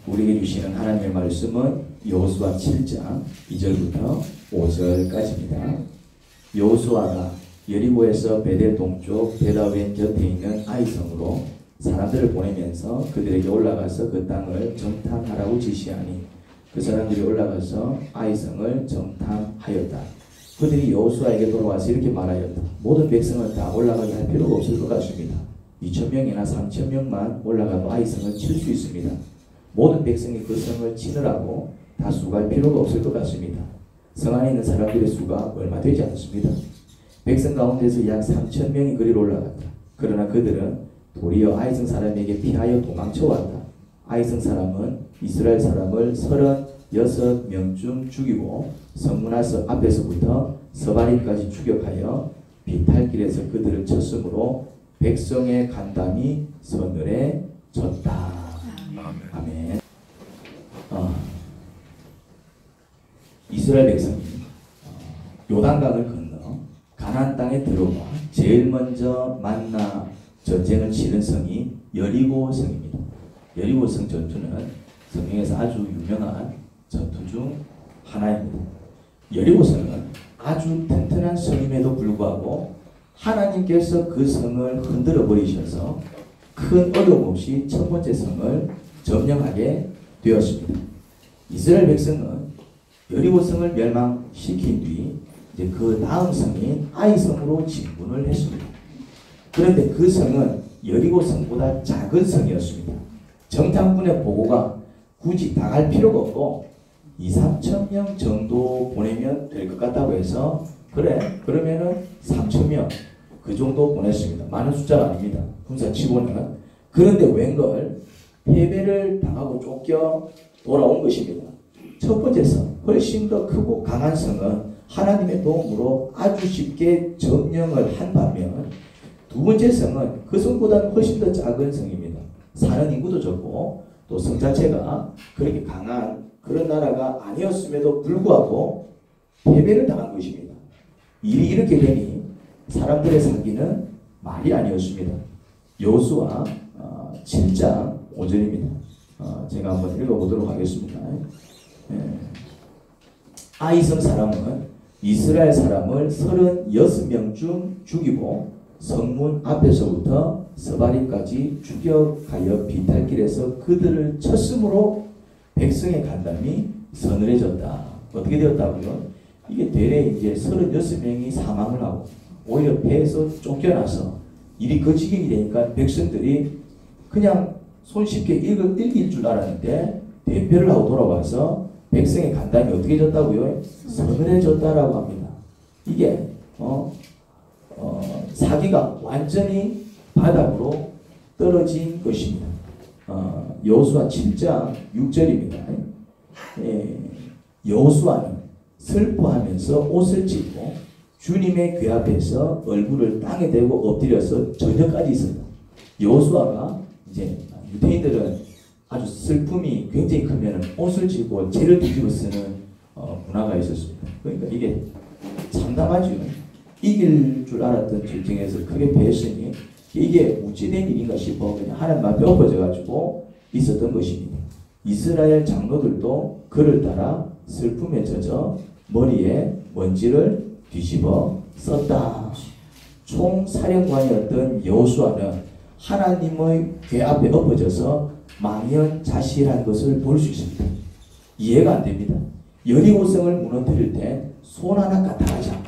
우리에게 주시는 하나님의 말씀은 여호수아 7장 2절부터 5절까지입니다. 여호수아가 여리고에서 베델 동쪽 베다웬 곁에 있는 아이성으로 사람들을 보내면서 그들에게 올라가서 그 땅을 정탐하라고 지시하니 그 사람들이 올라가서 아이성을 정탐하였다. 그들이 여호수아에게 돌아와서 이렇게 말하였다. 모든 백성을 다 올라가게 할 필요가 없을 것 같습니다. 2,000명이나 3,000명만 올라가도 아이성을 칠 수 있습니다. 모든 백성이 그 성을 치느라고 다 수고할 필요가 없을 것 같습니다. 성 안에 있는 사람들의 수가 얼마 되지 않습니다. 백성 가운데서 약 3,000명이 그리로 올라갔다. 그러나 그들은 도리어 아이성 사람에게 피하여 도망쳐왔다. 아이성 사람은 이스라엘 사람을 36명쯤 죽이고 성문 앞에서부터 서바림까지 추격하여 비탈길에서 그들을 쳤으므로 백성의 간담이 서늘해졌다. 아멘. 이스라엘 백성이 요단강을 건너 가나안 땅에 들어와 제일 먼저 만나 전쟁을 치른 성이 여리고성입니다. 여리고성 전투는 성경에서 아주 유명한 전투 중 하나입니다. 여리고성은 아주 튼튼한 성임에도 불구하고 하나님께서 그 성을 흔들어 버리셔서 큰 어려움 없이 첫 번째 성을 점령하게 되었습니다. 이스라엘 백성은 여리고성을 멸망시킨 뒤 이제 그 다음 성인 아이성으로 진군을 했습니다. 그런데 그 성은 여리고성보다 작은 성이었습니다. 정탐꾼의 보고가 굳이 다 갈 필요가 없고 2,000~3,000명 정도 보내면 될 것 같다고 해서 그래 그러면은 3,000명 그 정도 보냈습니다. 많은 숫자가 아닙니다. 군사치고는. 그런데 웬걸 패배를 당하고 쫓겨 돌아온 것입니다. 첫 번째 성, 훨씬 더 크고 강한 성은 하나님의 도움으로 아주 쉽게 점령을 한 반면 두 번째 성은 그 성보다는 훨씬 더 작은 성입니다. 사는 인구도 적고 또 성 자체가 그렇게 강한 그런 나라가 아니었음에도 불구하고 패배를 당한 것입니다. 일이 이렇게 되니 사람들의 사기는 말이 아니었습니다. 여호수아 7장 5절입니다. 제가 한번 읽어보도록 하겠습니다. 아이성 사람은 이스라엘 사람을 36명쯤 죽이고 성문 앞에서부터 서바림까지 추격하여 비탈길에서 그들을 쳤으므로 백성의 간담이 서늘해졌다. 어떻게 되었다고요? 이게 대래 이제 36명이 사망을 하고 오히려 배에서 쫓겨나서 일이 그 지경이 되니까 백성들이 그냥 손쉽게 이길 줄 알았는데 대패를 하고 돌아와서 백성의 간담이 어떻게 졌다고요? 서늘해졌다라고 합니다. 이게 사기가 완전히 바닥으로 떨어진 것입니다. 여호수아 7장 6절입니다. 여호수아는 슬퍼하면서 옷을 찢고 주님의 궤 앞에서 얼굴을 땅에 대고 엎드려서 저녁까지 있었다. 여호수아가 이제 유대인들은 아주 슬픔이 굉장히 크면 옷을 찢고 죄를 뒤집어 쓰는 문화가 있었습니다. 그러니까 이게 참담하죠. 이길 줄 알았던 전쟁에서 크게 패했으니 이게 어찌된 일인가 싶어 그냥 하나님 앞에 엎어져 가지고 있었던 것입니다. 이스라엘 장로들도 그를 따라 슬픔에 젖어 머리에 먼지를 뒤집어 썼다. 총사령관이었던 여호수아는 하나님의 궤 앞에 엎어져서 망연자실한 것을 볼 수 있습니다. 이해가 안 됩니다. 여리고성을 무너뜨릴 때 손 하나 까딱하지 않아요.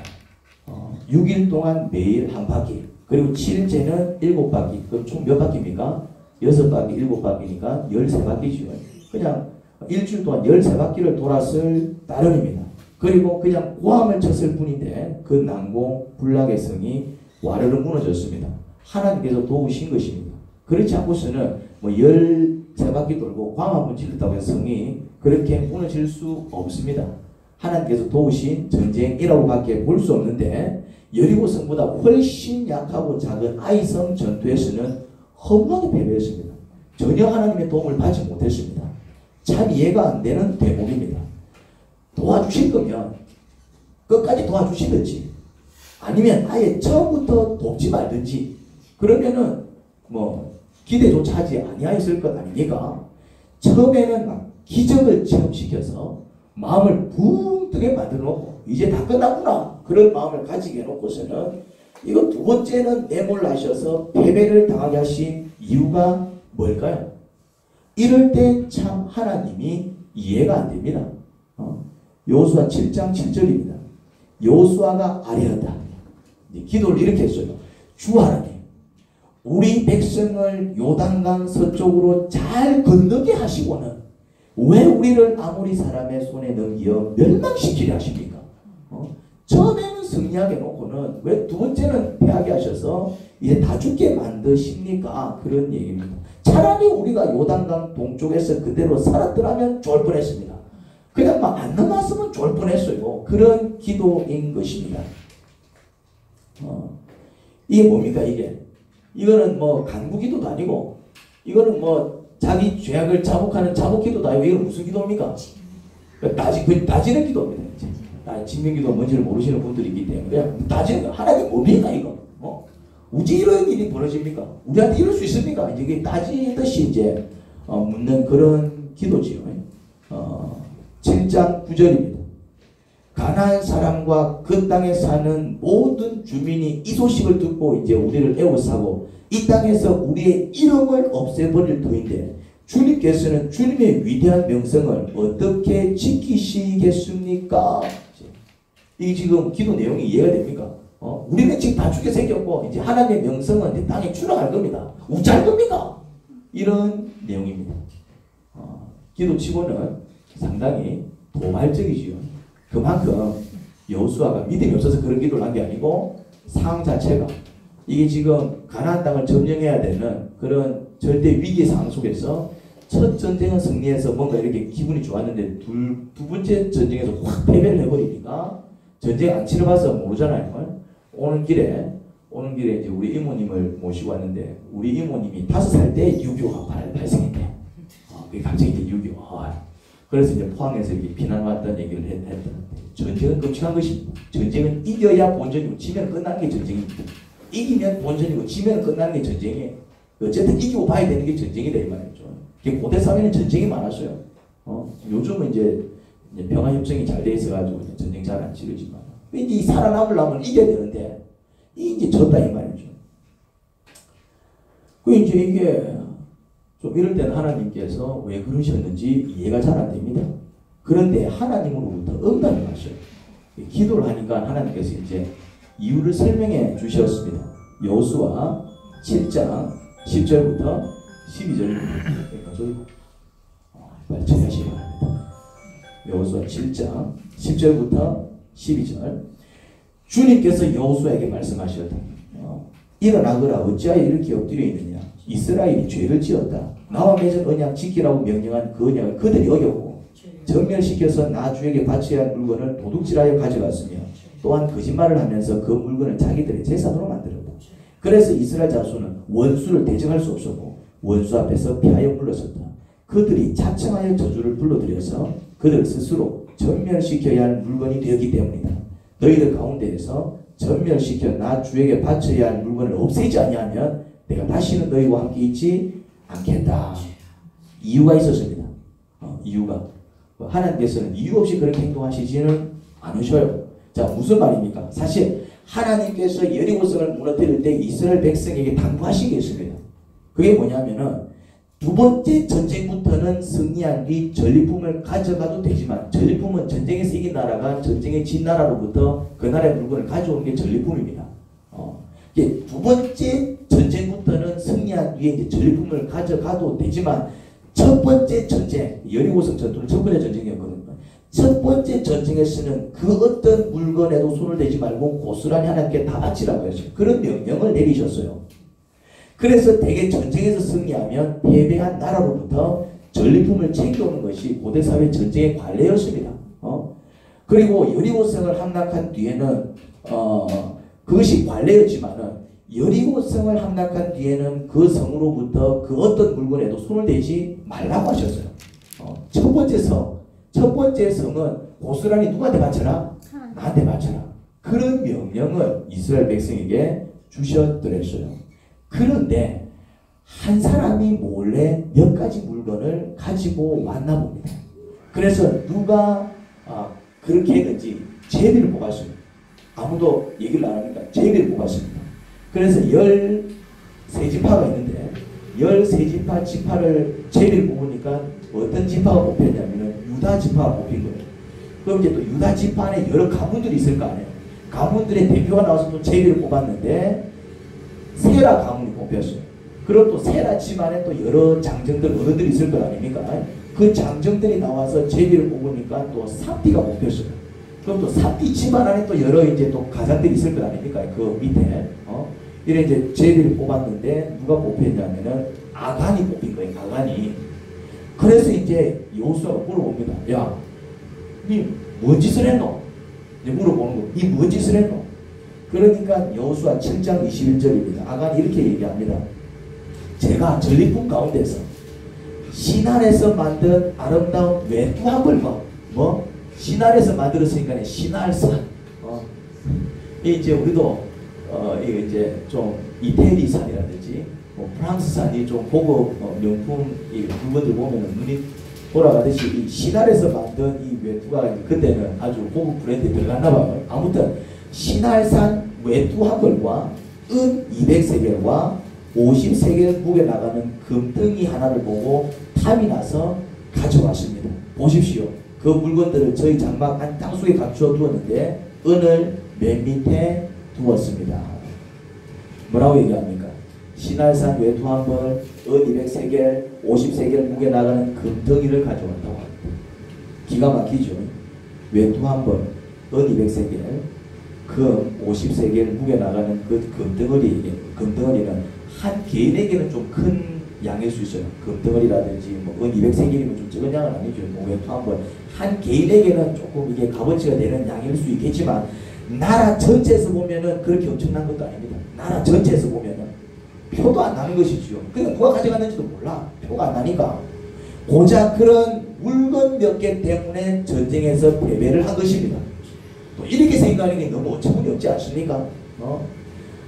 6일 동안 매일 한 바퀴, 그리고 7일째는 7바퀴. 그럼 총 몇 바퀴입니까? 6바퀴, 7바퀴니까 13바퀴죠. 그냥 일주일 동안 13바퀴를 돌았을 따름입니다. 그리고 그냥 고함을 쳤을 뿐인데 그 난공불락의 성이 와르르 무너졌습니다. 하나님께서 도우신 것입니다. 그렇지 않고서는 뭐 13바퀴 돌고 광 한번 질렀다고 해서 성이 그렇게 무너질 수 없습니다. 하나님께서 도우신 전쟁이라고 밖에 볼 수 없는데 여리고성보다 훨씬 약하고 작은 아이성 전투에서는 허무하게 패배했습니다. 전혀 하나님의 도움을 받지 못했습니다. 참 이해가 안 되는 대목입니다. 도와주실 거면 끝까지 도와주시든지 아니면 아예 처음부터 돕지 말든지 그러면은 뭐 기대조차 하지 아니하였을 것 아닙니까? 처음에는 막 기적을 체험시켜서 마음을 붕 뜨게 만들어 놓고 이제 다 끝났구나 그런 마음을 가지게 해놓고서는 이거 두 번째는 매몰하셔서 패배를 당하게 하신 이유가 뭘까요? 이럴 때 참 하나님이 이해가 안 됩니다. 여호수아 7장 7절입니다. 여호수아가 아뢰었다. 기도를 이렇게 했어요. 주 하나님, 우리 백성을 요단강 서쪽으로 잘 건너게 하시고는 왜 우리를 아모리 사람의 손에 넘겨 멸망시키려 하십니까? 처음에는 승리하게 놓고는 왜 두 번째는 패하게 하셔서 이제 다 죽게 만드십니까? 그런 얘기입니다. 차라리 우리가 요단강 동쪽에서 그대로 살았더라면 좋을 뻔했습니다. 그냥 막 안 넘어왔으면 좋을 뻔했어요. 그런 기도인 것입니다. 이게 뭡니까 이게? 이거는 뭐 간구기도도 아니고 이거는 뭐 자기 죄악을 자복하는 자복기도도 아니고 이건 무슨 기도입니까? 따지는 기도입니다. 진명기도 뭔지를 모르시는 분들이 있기 때문에 따지는 하나님 뭡니까 이거? 우지 이런 일이 벌어집니까? 우리한테 이럴 수 있습니까? 이게 따지듯이 이제 묻는 그런 기도지요. 7장 9절입니다. 가나안 사람과 그 땅에 사는 모든 주민이 이 소식을 듣고 이제 우리를 애워싸고 이 땅에서 우리의 이름을 없애버릴 터인데 주님께서는 주님의 위대한 명성을 어떻게 지키시겠습니까? 이게 지금 기도 내용이 이해가 됩니까? 우리는 지금 다 죽게 생겼고 이제 하나님의 명성은 이제 땅에 추락할 겁니다. 우짤 겁니까? 이런 내용입니다. 기도치고는 상당히 도발적이지요. 그만큼 여호수아가 믿음이 없어서 그런 기도를 한 게 아니고 상황 자체가 이게 지금 가나안 땅을 점령해야 되는 그런 절대 위기 상황 속에서 첫 전쟁은 승리해서 뭔가 이렇게 기분이 좋았는데 두 번째 전쟁에서 확 패배를 해버리니까 전쟁 안 치러봐서 모르잖아요. 오는 길에 이제 우리 이모님을 모시고 왔는데 우리 이모님이 5살 때 6.25가 발생했대. 그게 갑자기 이제 6.25. 그래서 이제 포항에서 이렇게 피난 왔던 얘기를 했던 전쟁은 끔찍한 것입니다. 전쟁은 이겨야 본전이고 지면 끝나는 게 전쟁입니다. 이기면 본전이고 지면 끝나는 게 전쟁이에요. 어쨌든 이기고 봐야 되는 게 전쟁이다 이 말이죠. 고대 사회는 전쟁이 많았어요. 요즘은 이제 평화협정이 잘 돼 있어가지고 전쟁 잘 안 치르지만 이제 살아남으려면 이겨야 되는데 이제 졌다 이 말이죠. 그 이제 이게 좀 이럴 때는 하나님께서 왜 그러셨는지 이해가 잘 안 됩니다. 그런데 하나님으로부터 응답이 왔어요. 기도를 하니까 하나님께서 이제 이유를 설명해 주셨습니다. 여호수아 7장 10절부터 12절입니다. 빨리 정리하시기 바랍니다. 여호수아 7장 10절부터 12절. 주님께서 여호수아에게 말씀하셨다. 일어나거라 어찌하여 이렇게 엎드려 있느냐. 이스라엘이 죄를 지었다. 나와 맺은 언약 지키라고 명령한 그 언약을 그들이 어겼고 전멸시켜서 나 주에게 바쳐야 할 물건을 도둑질하여 가져갔으며 또한 거짓말을 하면서 그 물건을 자기들의 재산으로 만들었다. 그래서 이스라엘 자손은 원수를 대적할 수 없었고 원수 앞에서 피하여 물러섰다. 그들이 자청하여 저주를 불러들여서 그들 스스로 전멸시켜야 할 물건이 되었기 때문이다. 너희들 가운데에서 전멸시켜 나 주에게 바쳐야 할 물건을 없애지 아니하면 내가 다시는 너희와 함께 있지 않겠다. 이유가 있었습니다. 이유가 하나님께서는 이유 없이 그렇게 행동하시지는 않으셔요. 자, 무슨 말입니까? 사실 하나님께서 여리고성을 무너뜨릴 때 이스라엘 백성에게 당부하신 게 있습니다. 그게 뭐냐면은 두 번째 전쟁부터는 승리한 뒤 전리품을 가져가도 되지만 전리품은 전쟁에서 이긴 나라가 전쟁에 진 나라로부터 그 나라의 물건을 가져오는 게 전리품입니다. 두 번째 전쟁부터는 승리한 뒤에 이제 전리품을 가져가도 되지만 첫 번째 전쟁, 여리고성 전투는 첫 번째 전쟁이었거든요. 첫 번째 전쟁에서는 그 어떤 물건에도 손을 대지 말고 고스란히 하나님께 다 바치라고 했어요. 그런 명령을 내리셨어요. 그래서 대개 전쟁에서 승리하면 패배한 나라로부터 전리품을 챙겨오는 것이 고대사회 전쟁의 관례였습니다. 그리고 여리고성을 함락한 뒤에는 그것이 관례였지만은 여리고성을 함락한 뒤에는 그 성으로부터 그 어떤 물건에도 손을 대지 말라고 하셨어요. 첫 번째 성은 고스란히 누구한테 바쳐라? 나한테 바쳐라. 그런 명령을 이스라엘 백성에게 주셨더랬어요. 그런데 한 사람이 몰래 몇 가지 물건을 가지고 왔나 봅니다. 그래서 누가 그렇게 했는지 제비를 뽑았습니다. 아무도 얘기를 안 하니까 제비를 뽑았습니다. 그래서 13지파가 있는데 13지파 지파를 제비를 뽑으니까 어떤 지파가 뽑혔냐면 유다 지파가 뽑힌 거예요. 그럼 이제 또 유다 지파 안에 여러 가문들이 있을 거 아니에요. 가문들의 대표가 나와서 또 제비를 뽑았는데 세라 가문이 뽑혔어요. 그리고 또 세라 집안에 또 여러 장정들 어른들이 있을 거 아닙니까? 그 장정들이 나와서 제비를 뽑으니까 또 삽디가 뽑혔어요. 그럼 또 삽디 집안 안에 또 여러 이제 또 가장들이 있을 거 아닙니까? 그 밑에 이래 이제 제비를 뽑았는데 누가 뽑혔냐면은 아간이 뽑힌 거예요. 아간이. 그래서 이제 여호수아가 물어봅니다. 야, 니 뭔 짓을 했노? 이제 물어보는 거. 니 뭔 짓을 했노? 그러니까 여호수아 7장 21절입니다. 아간이 이렇게 얘기합니다. 제가 전리품 가운데서 신할에서 만든 아름다운 외투합을 신할에서 만들었으니까 신할산. 이제 우리도 이게 이제 좀 이태리산이라든지 프랑스산이 좀 고급 명품 이 물건들 보면은 눈이 돌아가듯이 이 신할에서 만든 이 외투가 그때는 아주 고급 브랜드에 들어갔나 봐요. 아무튼 신할산 외투 한 벌과 은 200세겔과 50세겔 무게 나가는 금덩이 하나를 보고 탐이 나서 가져왔습니다. 보십시오. 그 물건들을 저희 장막 한 땅속에 갖추어 두었는데 은을 맨 밑에 두었습니다. 뭐라고 얘기합니까? 신할산 외투 한 벌, 은 200세겔, 50세겔 무게 나가는 금덩이를 가져왔다고 합니다. 기가 막히죠. 외투 한 벌, 은 200세겔, 금 50세겔 무게 나가는 그 금덩어리는 한 개인에게는 좀 큰 양일 수 있어요. 금덩어리라든지 은 200세겔이면 좀 적은 양은 아니죠. 외투 한 벌. 한 개인에게는 조금 이게 값어치가 되는 양일 수 있겠지만 나라 전체에서 보면은 그렇게 엄청난 것도 아닙니다. 나라 전체에서 보면은 표도 안 나는 것이죠. 그러니까 누가 가져갔는지도 몰라. 표가 안 나니까. 고작 그런 물건 몇 개 때문에 전쟁에서 패배를 한 것입니다. 또 이렇게 생각하는 게 너무 어처구니 없지 않습니까?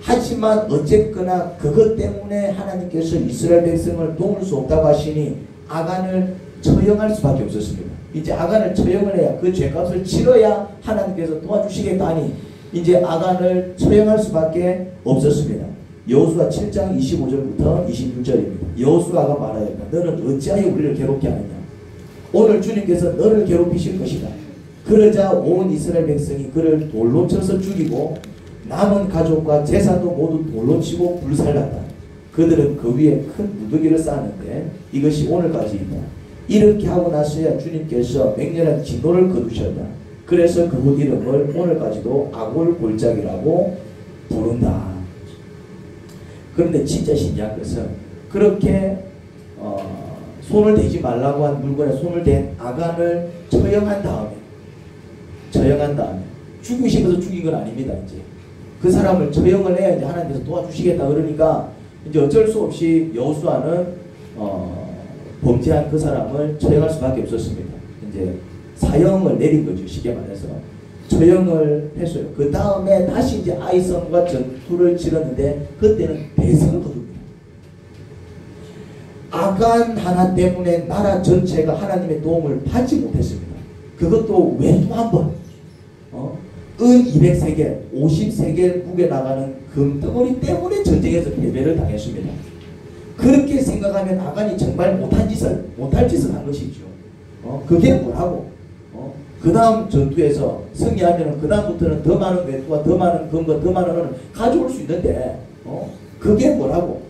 하지만 어쨌거나 그것 때문에 하나님께서 이스라엘 백성을 도울 수 없다고 하시니 아간을 처형할 수밖에 없었습니다. 이제 아간을 처형을 해야 그 죄값을 치러야 하나님께서 도와주시겠다 하니 이제 아간을 처형할 수밖에 없었습니다. 여호수아 7장 25절부터 26절입니다. 여호수아가 말하였다. 너는 어찌하여 우리를 괴롭게 하느냐? 오늘 주님께서 너를 괴롭히실 것이다. 그러자 온 이스라엘 백성이 그를 돌로 쳐서 죽이고 남은 가족과 제사도 모두 돌로 치고 불살랐다. 그들은 그 위에 큰 무더기를 쌓았는데 이것이 오늘까지 있다. 이렇게 하고 나서야 주님께서 맹렬한 진노를 거두셨다. 그래서 그곳 이름을 오늘까지도 아골 골짜기라고 부른다. 그런데 진짜 신기한 것은 그렇게 손을 대지 말라고 한 물건에 손을 댄 아간을 처형한 다음에 죽이고 싶어서 죽인 건 아닙니다. 이제 그 사람을 처형을 해야 이제 하나님께서 도와주시겠다 그러니까 이제 어쩔 수 없이 여호수아는 범죄한 그 사람을 처형할 수밖에 없었습니다. 이제 사형을 내린 거죠. 쉽게 말해서 처형을 했어요. 그 다음에 다시 이제 아이성과 전투를 치렀는데 그때는 대승을 거둡니다. 아간 하나 때문에 나라 전체가 하나님의 도움을 받지 못했습니다. 그것도 외투 한 번, 은 200세겔, 50세겔 무게 나가는 금덩어리 때문에 전쟁에서 패배를 당했습니다. 그렇게 생각하면 아간이 정말 못할 짓을 한 것이죠. 그게 뭐라고? 그 다음 전투에서 승리하면 그 다음부터는 더 많은 외투와 더 많은 금과 더 많은 은을 가져올 수 있는데 그게 뭐라고?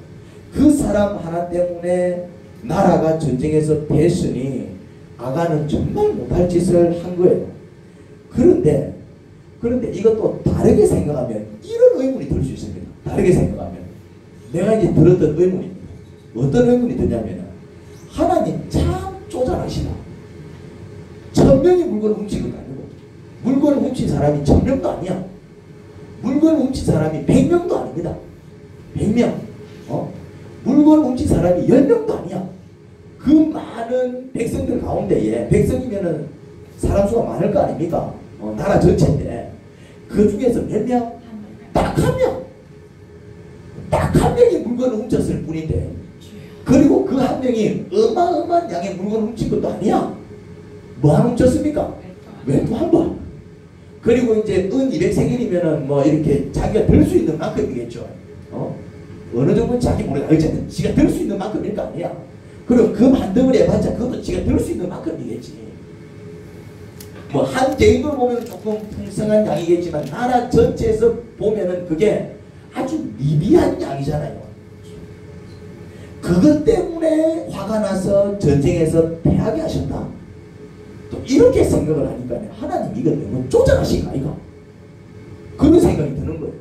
그 사람 하나 때문에 나라가 전쟁에서 패했으니 아간은 정말 못할 짓을 한 거예요. 그런데 이것도 다르게 생각하면 이런 의문이 들 수 있습니다. 다르게 생각하면 내가 이제 들었던 의문입니다. 어떤 의문이 드냐면 하나님 참 쪼잔하시다. 1000명이 물건을 훔친 건 아니고 물건을 훔친 사람이 1000명도 아니야. 물건을 훔친 사람이 100명도 아닙니다. 100명. 물건을 훔친 사람이 10명도 아니야. 그 많은 백성들 가운데에 백성이면은 사람 수가 많을 거 아닙니까? 나라 전체인데 그 중에서 몇 명? 딱 한 명. 딱 한 명이 물건을 훔쳤을 뿐인데 그리고 그 한 명이 어마어마한 양의 물건을 훔친 것도 아니야. 뭐 안 훔쳤습니까? 외투 한 번. 그리고 이제 은 200세겔이면은 뭐 이렇게 자기가 들 수 있는 만큼이겠죠. 어느 정도는 자기 모르겠 어쨌든 지가 들 수 있는 만큼일 거 아니야. 그리고 금 한 덩어리 해봤자 그것도 지가 들 수 있는 만큼이겠지. 뭐 한 개인으로 보면 조금 풍성한 양이겠지만 나라 전체에서 보면은 그게 아주 미비한 양이잖아요. 그것 때문에 화가 나서 전쟁에서 패하게 하셨다. 또 이렇게 생각을 하니까 하나님 이거 너무 쪼잔하신 거 아이가? 그런 생각이 드는 거예요.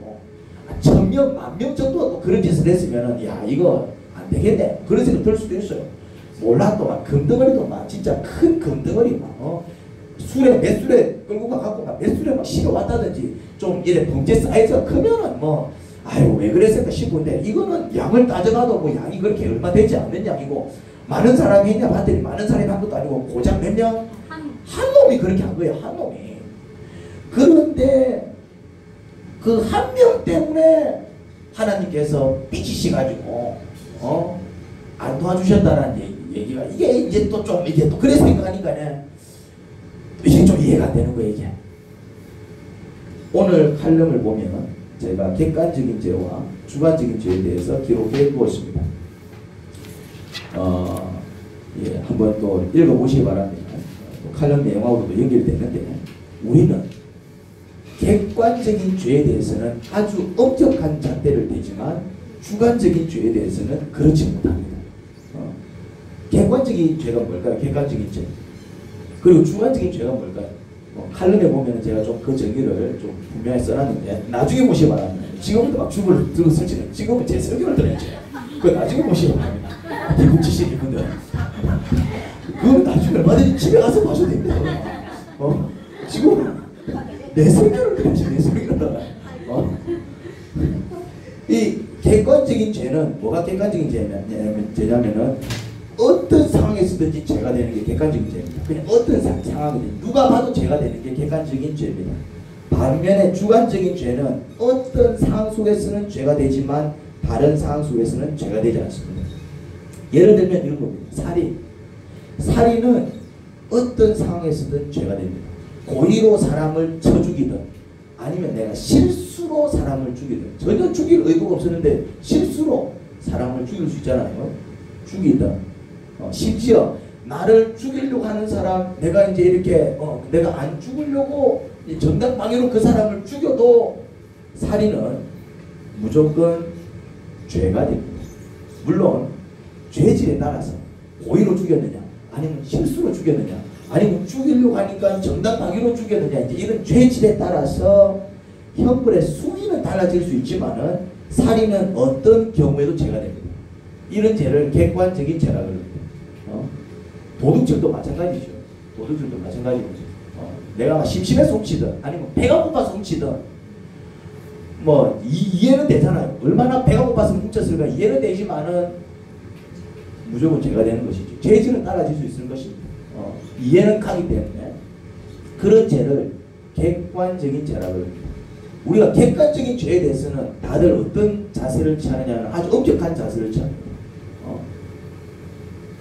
1000명, 10,000명 정도 그런 짓을 했으면은 야 이거 안 되겠네. 그런 생각 들 수도 있어요. 몰라도 막 금덩어리도 막 진짜 큰 금덩어리 막 술에 몇 술에 끌고 가갖고 막 몇 술에 막 실어 왔다든지 좀 이래 범죄 사이즈가 크면은 뭐 아유 왜 그랬을까 싶은데 이거는 양을 따져봐도 뭐 양이 그렇게 얼마 되지 않는 양이고 많은 사람이 했냐 봤더니 많은 사람이 한 것도 아니고 고작 몇 명? 한 놈이 그렇게 한 거예요. 한 놈이. 그런데 그 한 명 때문에 하나님께서 삐지셔가지고 안 도와주셨다는 얘기가 이게 이제 또 좀 이게 또 그래 생각하니까는 이게 좀 이해가 안 되는 거예요. 이게 오늘 칼럼을 보면 제가 객관적인 죄와 주관적인 죄에 대해서 기록해 보았습니다. 예, 한번 또 읽어보시기 바랍니다. 칼럼 내용하고도 연결되는데 우리는 객관적인 죄에 대해서는 아주 엄격한 잣대를 대지만 주관적인 죄에 대해서는 그렇지 못합니다. 객관적인 죄가 뭘까요? 객관적인 죄. 그리고 주관적인 죄가 뭘까요? 칼럼에 보면 제가 좀 그 정의를 좀 분명히 써놨는데 나중에 보시기 바랍니다. 지금부터 막 죽을 들고 설치는 지금은 제 설교를 들어야죠. 그거 나중에 보시기 바랍니다. 대국지식이 분들 그거 나중에 얼마든지 집에 가서 봐셔도 됩니다. 지금 내 설교를 들어야지. 내 설교를 이 객관적인 죄는 뭐가 객관적인 죄냐면은 어떤 상황에서든지 죄가 되는 게 객관적인 죄입니다. 그냥 어떤 상황이든 누가 봐도 죄가 되는 게 객관적인 죄입니다. 반면에 주관적인 죄는 어떤 상황 속에서는 죄가 되지만 다른 상황 속에서는 죄가 되지 않습니다. 예를 들면 이런 겁니다. 살인. 살인은 어떤 상황에서든 죄가 됩니다. 고의로 사람을 쳐 죽이든 아니면 내가 실수로 사람을 죽이든 전혀 죽일 의도가 없었는데 실수로 사람을 죽일 수 있잖아요. 죽이든 심지어 나를 죽이려고 하는 사람 내가 이제 이렇게 내가 안 죽으려고 정당방위로 그 사람을 죽여도 살인은 무조건 죄가 됩니다. 물론 죄질에 따라서 고의로 죽였느냐 아니면 실수로 죽였느냐 아니면 죽이려고 하니까 정당방위로 죽였느냐 이제 이런 죄질에 따라서 형벌의 수위는 달라질 수 있지만은 살인은 어떤 경우에도 죄가 됩니다. 이런 죄를 객관적인 죄라고 합니다. 도둑질도 마찬가지죠. 도둑질도 마찬가지죠. 내가 심심해서 훔치든 아니면 배가 고파서 훔치든 뭐 이해는 되잖아요. 얼마나 배가 고파서 훔쳤을까 이해는 되지만은 무조건 죄가 되는 것이죠. 죄질은 달라질 수 있을 것입니다. 이해는 가기 때문에 그런 죄를 객관적인 죄라고 합니다. 우리가 객관적인 죄에 대해서는 다들 어떤 자세를 취하느냐는 아주 엄격한 자세를 취합니다.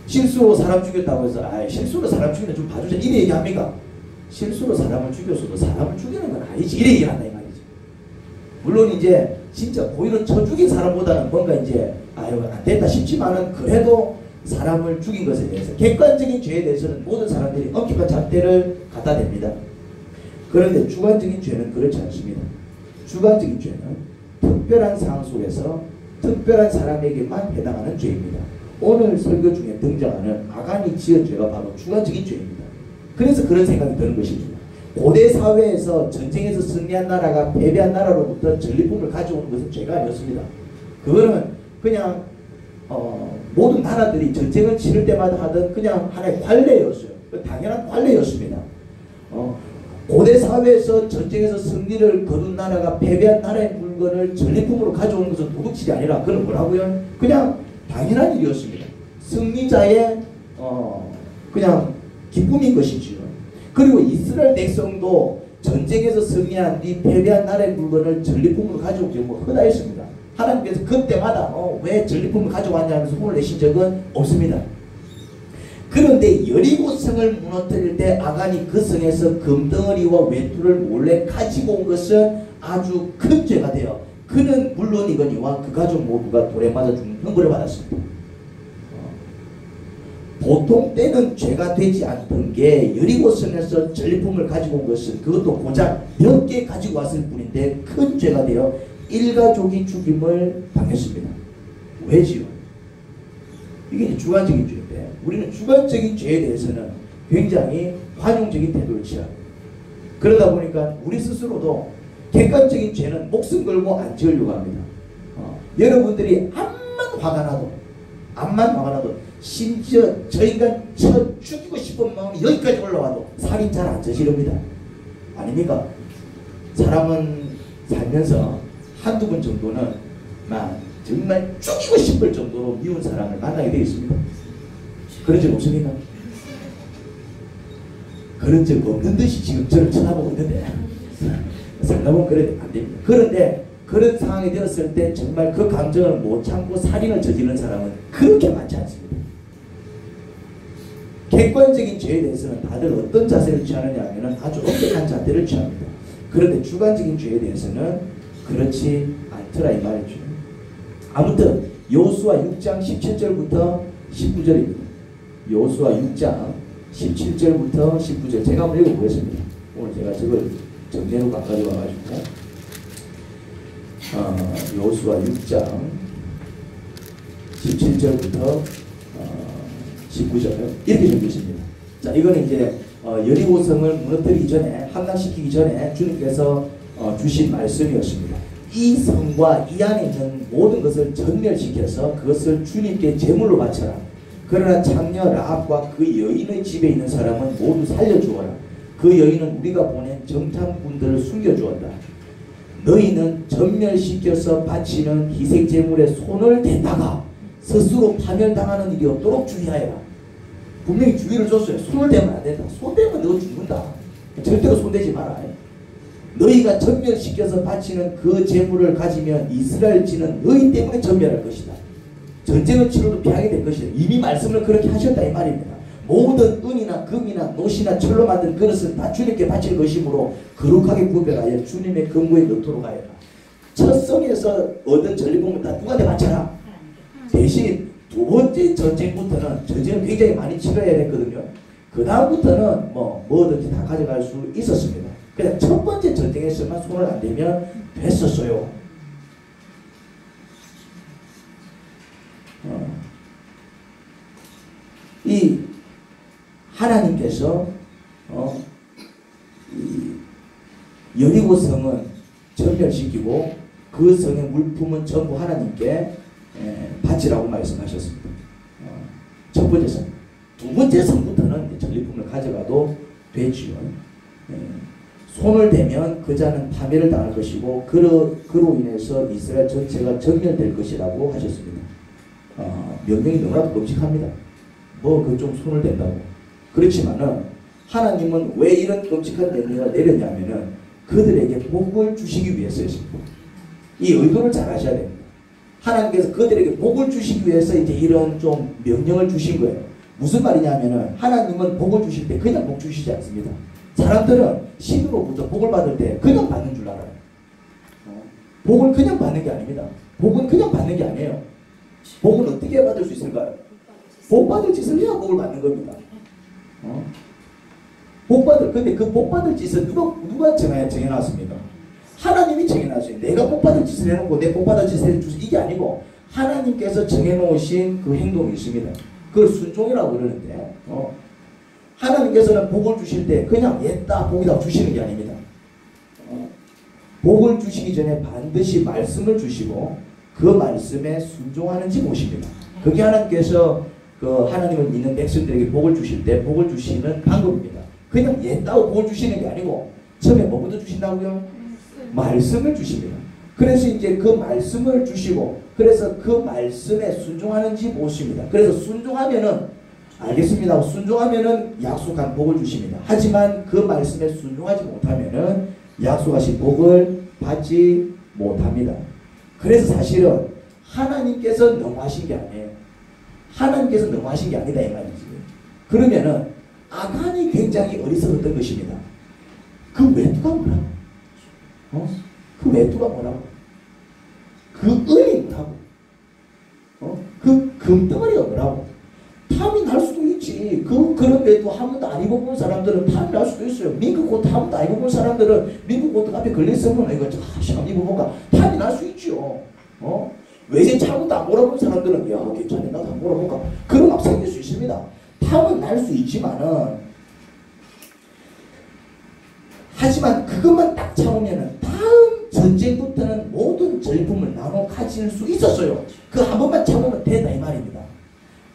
실수로 사람 죽였다고 해서 실수로 사람 죽이는 좀 봐주자 이래 얘기합니까? 실수로 사람을 죽였어도 사람을 죽이는 건 아니지 이래 얘기한다 이 말이지. 물론 이제 진짜 고의로 쳐 죽인 사람보다는 뭔가 이제 안 됐다 싶지만은 그래도 사람을 죽인 것에 대해서 객관적인 죄에 대해서는 모든 사람들이 엄격한 잣대를 갖다 댑니다. 그런데 주관적인 죄는 그렇지 않습니다. 주관적인 죄는 특별한 상황 속에서 특별한 사람에게만 해당하는 죄입니다. 오늘 설교 중에 등장하는 아간이 지은 죄가 바로 주관적인 죄입니다. 그래서 그런 생각이 드는 것입니다. 고대 사회에서 전쟁에서 승리한 나라가 패배한 나라로부터 전리품을 가져오는 것은 죄가 아니었습니다. 그거는 그냥 모든 나라들이 전쟁을 치를 때마다 하던 그냥 하나의 관례였어요. 당연한 관례였습니다. 고대 사회에서 전쟁에서 승리를 거둔 나라가 패배한 나라의 물건을 전리품으로 가져오는 것은 도둑질이 아니라 그건 뭐라고요? 그냥 당연한 일이었습니다. 승리자의 그냥 기쁨인 것이지요. 그리고 이스라엘 백성도 전쟁에서 승리한 이 패배한 나라의 물건을 전리품으로 가져오기 뭐 흔하였습니다. 하나님께서 그때마다 왜 전리품을 가져왔냐 하면서 혼을 내신 적은 없습니다. 그런데 여리고성을 무너뜨릴 때 아간이 그 성에서 금덩어리와 외투를 몰래 가지고 온 것은 아주 큰 죄가 되어 그는 물론이거니와 그 가족 모두가 돌에 맞아 죽는 형벌을 받았습니다. 보통 때는 죄가 되지 않던 게 여리고성에서 전리품을 가지고 온 것은 그것도 고작 몇 개 가지고 왔을 뿐인데 큰 죄가 되어 일가족이 죽임을 당했습니다. 왜지요? 이게 주관적인 죄인데 우리는 주관적인 죄에 대해서는 굉장히 관용적인 태도를 취합니다. 그러다 보니까 우리 스스로도 객관적인 죄는 목숨 걸고 안 지으려고 합니다. 여러분들이 암만 화가 나도 심지어 저 인간 쳐 죽이고 싶은 마음이 여기까지 올라와도 살인 잘 안 저지릅니다. 아닙니까? 사람은 살면서 한두 번 정도는 정말 죽이고 싶을 정도로 미운 사람을 만나게 되어 있습니다. 그런 적 없습니까? 그런 적 없는 듯이 지금 저를 쳐다보고 있는데 상담은 그래도 안 됩니다. 그런데 그런 상황이 되었을 때 정말 그 감정을 못 참고 살인을 저지르는 사람은 그렇게 많지 않습니다. 객관적인 죄에 대해서는 다들 어떤 자세를 취하느냐 하면 아주 엄격한 자세를 취합니다. 그런데 주관적인 죄에 대해서는 그렇지 않더라 이 말이죠. 아무튼 여호수아 6장 17절부터 19절입니다. 여호수아 6장 17절부터 19절 제가 한번 읽어보겠습니다. 오늘 제가 저걸 정리해놓고 안 가져와가지고 여호수아 6장 17절부터 19절 이렇게 적혀있습니다. 자, 이거는 이제 여리고성을 무너뜨리기 전에 함락시키기 전에 주님께서 주신 말씀이었습니다. 이 성과 이 안에 있는 모든 것을 전멸시켜서 그것을 주님께 제물로 바쳐라. 그러나 창녀 라합과 그 여인의 집에 있는 사람은 모두 살려주어라. 그 여인은 우리가 보낸 정탐꾼들을 숨겨주었다. 너희는 전멸시켜서 바치는 희생제물에 손을 댔다가 스스로 파멸당하는 일이 없도록 주의하여라. 분명히 주의를 줬어요. 손을 대면 안 된다. 손 대면 너 죽는다. 절대로 손대지 마라. 너희가 전멸시켜서 바치는 그 제물을 가지면 이스라엘 지는 너희 때문에 전멸할 것이다. 전쟁을 치러도 피하게 될 것이다. 이미 말씀을 그렇게 하셨다 이 말입니다. 모든 은이나 금이나 노시나 철로 만든 그릇은 다 주님께 바칠 것이므로 거룩하게 구별하여 주님의 금고에 넣도록 하여라. 첫 성에서 얻은 전리품은 다 누구한테 바쳐라. 대신 두 번째 전쟁부터는 전쟁을 굉장히 많이 치러야 됐거든요. 그 다음부터는 뭐든지 다 가져갈 수 있었습니다. 그냥 첫 번째 전쟁에서만 손을 안 대면 됐었어요. 이 하나님께서 이 여리고 성은 전멸시키고 그 성의 물품은 전부 하나님께 바치라고 말씀하셨습니다. 첫 번째 성. 두 번째 성부터는 전리품을 가져가도 되지요. 손을 대면 그 자는 파멸을 당할 것이고 그로 인해서 이스라엘 전체가 전멸될 것이라고 하셨습니다. 명령이 너무나도 끔찍합니다. 그 좀 손을 댄다고. 그렇지만은 하나님은 왜 이런 끔찍한 명령을 내렸냐면은 그들에게 복을 주시기 위해서였습니다. 이 의도를 잘 아셔야 됩니다. 하나님께서 그들에게 복을 주시기 위해서 이제 이런 좀 명령을 주신 거예요. 무슨 말이냐면은 하나님은 복을 주실 때 그냥 복 주시지 않습니다. 사람들은 신으로부터 복을 받을 때 그냥 받는 줄 알아요. 복을 그냥 받는 게 아닙니다. 복은 그냥 받는 게 아니에요. 복은 어떻게 받을 수 있을까요? 복 받을 짓을 해야 복을 받는 겁니다. 근데 그 복 받을 짓을 누가 정해놨습니까? 하나님이 정해놨어요. 내가 복 받을 짓을 해놓고 내 복 받을 짓을 해주세요. 이게 아니고 하나님께서 정해놓으신 그 행동이 있습니다. 그걸 순종이라고 그러는데 하나님께서는 복을 주실 때 그냥 옛다 복이다 주시는 게 아닙니다. 복을 주시기 전에 반드시 말씀을 주시고 그 말씀에 순종하는지 보십니다. 그게 하나님께서 하나님을 믿는 백성들에게 복을 주실 때 복을 주시는 방법입니다. 그냥 옛다고 복을 주시는 게 아니고 처음에 뭐부터 주신다고요? 말씀을 주십니다. 그래서 이제 그 말씀을 주시고 그래서 그 말씀에 순종하는지 보십니다. 그래서 순종하면은 알겠습니다. 순종하면은 약속한 복을 주십니다. 하지만 그 말씀에 순종하지 못하면은 약속하신 복을 받지 못합니다. 그래서 사실은 하나님께서 너무하신 게 아니에요. 하나님께서 너무하신 게 아니다 이 말이지. 그러면은 아간이 굉장히 어리석었던 것입니다. 그 외투가 뭐라고? 그 외투가 뭐라고? 그 은이 뭐라고? 그 금덩어리가 뭐라고? 탐이 날 수도 있지. 그런 외투 한 번도 안 입어본 사람들은 탐이 날 수도 있어요. 민국 옷 한 번도 안 입어본 사람들은 민국 옷 앞에 걸려있으면 이거 한번 입어볼까? 탐이 날 수 있죠. 외제 차고도 안 몰아본 사람들은 야 괜찮네 나도 한번 몰아볼까? 그런 막 생길 수 있습니다. 탐은 날 수 있지만은 하지만 그것만 딱 참으면은 다음 전쟁부터는 모든 전리품을 나눠 가질 수 있었어요. 그 한 번만 참으면 된다 이 말입니다.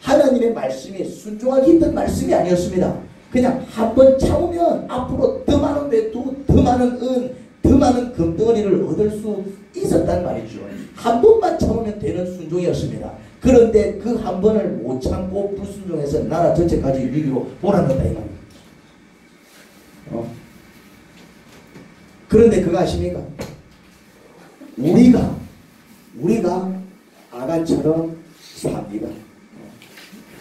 하나님의 말씀이 순종하기 힘든 말씀이 아니었습니다. 그냥 한 번 참으면 앞으로 더 많은 외투, 더 많은 은, 더 많은 금덩어리를 얻을 수 있었단 말이죠. 한 번만 참으면 되는 순종이었습니다. 그런데 그 한 번을 못 참고 불순종해서 나라 전체까지 위기로 몰아넣었다 이 말입니다. 그런데 그거 아십니까? 우리가 아간처럼 삽니다.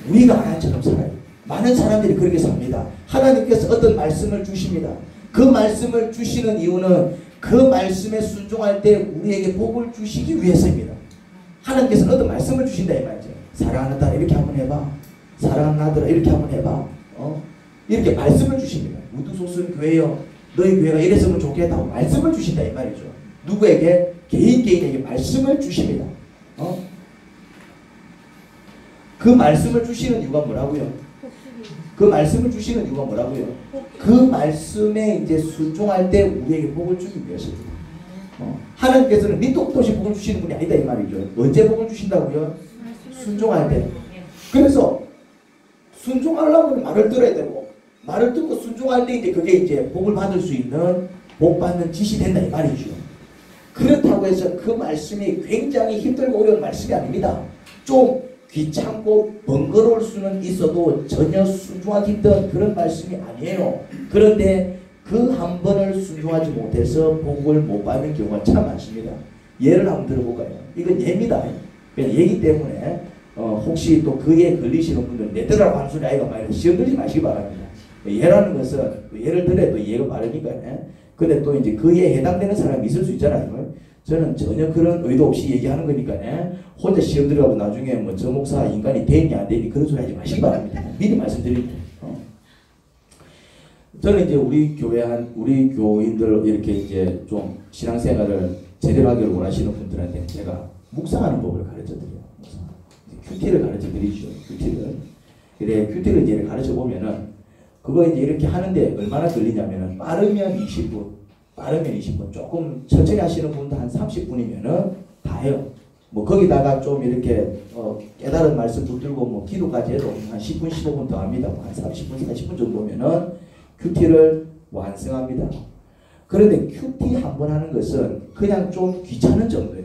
우리가 아간처럼 살아요. 많은 사람들이 그렇게 삽니다. 하나님께서 어떤 말씀을 주십니다. 그 말씀을 주시는 이유는 그 말씀에 순종할 때 우리에게 복을 주시기 위해서입니다. 하나님께서는 어떤 말씀을 주신다 이 말이죠. 사랑하는 딸 이렇게 한번 해봐. 사랑하는 아들아 이렇게 한번 해봐. 이렇게 말씀을 주십니다. 우두소순 교회여 너희 교회가 이랬으면 좋겠다고 말씀을 주신다 이 말이죠. 누구에게? 개인에게 말씀을 주십니다. 그 말씀을 주시는 이유가 뭐라고요? 그 말씀을 주시는 이유가 뭐라고요? 그 말씀에 이제 순종할 때 우리에게 복을 주기 위해서입니다. 하나님께서는 밑도 없이 복을 주시는 분이 아니다 이 말이죠. 언제 복을 주신다고요? 순종할 때. 그래서 순종하려면 말을 들어야 되고 말을 듣고 순종할 때 이제 그게 이제 복을 받을 수 있는 복 받는 짓이 된다 이 말이죠. 그렇다고 해서 그 말씀이 굉장히 힘들고 어려운 말씀이 아닙니다. 좀 귀찮고 번거로울 수는 있어도 전혀 순종하기 힘든 그런 말씀이 아니에요. 그런데 그 한 번을 순종하지 못해서 복을 못 받는 경우가 참 많습니다. 예를 한번 들어볼까요? 이건 예입니다. 그냥 예기 때문에 혹시 또 그에 걸리시는 분들 내 들으라고 하는 소리 아이가 말이야 시험 들지 마시기 바랍니다. 예라는 것은 예를 들어도 예가 바르니까요. 근데 또 이제 그에 해당되는 사람이 있을 수 있잖아요. 저는 전혀 그런 의도 없이 얘기하는 거니까 혼자 시험 들어가고 나중에 뭐 저 목사 인간이 되니 안 되니 그런 소리 하지 마시기 바랍니다. 미리 말씀드립니다. 저는 이제 우리 교인들 이렇게 이제 좀 신앙생활을 제대로 하기를 원하시는 분들한테 제가 묵상하는 법을 가르쳐 드려요. 큐티를 가르쳐 드리죠. 큐티를. 그래 큐티를 이제 가르쳐 보면은 그거 이제 이렇게 하는데 얼마나 걸리냐면은 빠르면 20분, 조금 천천히 하시는 분도 한 30분이면은 다 해요. 뭐 거기다가 좀 이렇게 깨달은 말씀 붙들고 뭐 기도까지 해도 한 10분, 15분 더 합니다. 한 30분, 40분 정도면은 큐티를 완성합니다. 그런데 큐티 한 번 하는 것은 그냥 좀 귀찮은 정도예요.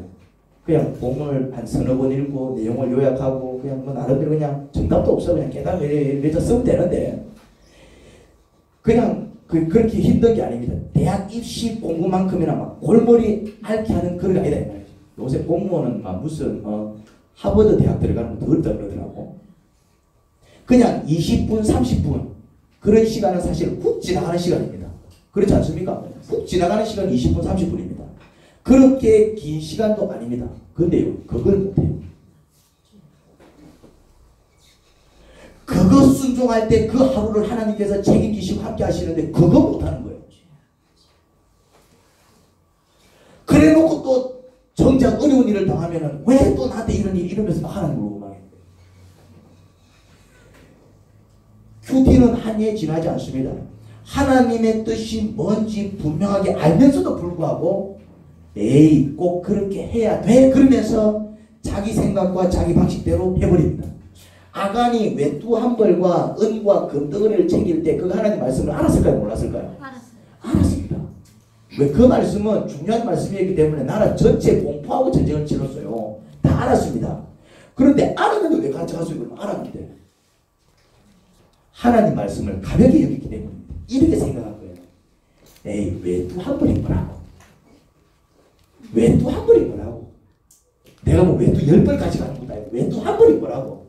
그냥 본문을 한 서너 번 읽고 내용을 요약하고 그냥 뭐 나름대로 그냥 정답도 없어 그냥 깨달으면 이래서 쓰면 되는데 그냥 그렇게 힘든 게 아닙니다. 대학 입시 공부만큼이나 막 골머리 앓게 하는 그런 게 아니다 이 말이죠. 요새 공무원은 막 무슨 하버드 대학 들어가는 거 더 어렵다 그러더라고. 그냥 20분, 30분 그런 시간은 사실 훅 지나가는 시간입니다. 그렇지 않습니까? 훅 지나가는 시간이 20분, 30분입니다. 그렇게 긴 시간도 아닙니다. 근데요, 그걸 못해요. 그거 순종할 때 그 하루를 하나님께서 책임지시고 함께 하시는데 그거 못하는 거예요. 그래 놓고 또 정작 어려운 일을 당하면은 왜 또 나한테 이런 일 이러면서 막 하는 거고 막. 큐티는 한 해 지나지 않습니다. 하나님의 뜻이 뭔지 분명하게 알면서도 불구하고 에이 꼭 그렇게 해야 돼 그러면서 자기 생각과 자기 방식대로 해버립니다. 아간이 외투 한 벌과 은과 금덩어리를 챙길 때 그 하나님 말씀을 알았을까요? 몰랐을까요? 알았습니다. 왜? 그 말씀은 중요한 말씀이기 때문에 나라 전체 공포하고 전쟁을 치렀어요. 다 알았습니다. 그런데 알았는데 왜 가져가서 알았는데 하나님 말씀을 가볍게 여겼기 때문에 이렇게 생각한 거예요. 에이 외투 한 벌인 거라고. 외투 한 벌인 거라고. 내가 뭐 외투 10벌 가져가는 것도 아니고 외투 한 벌이 뭐라고?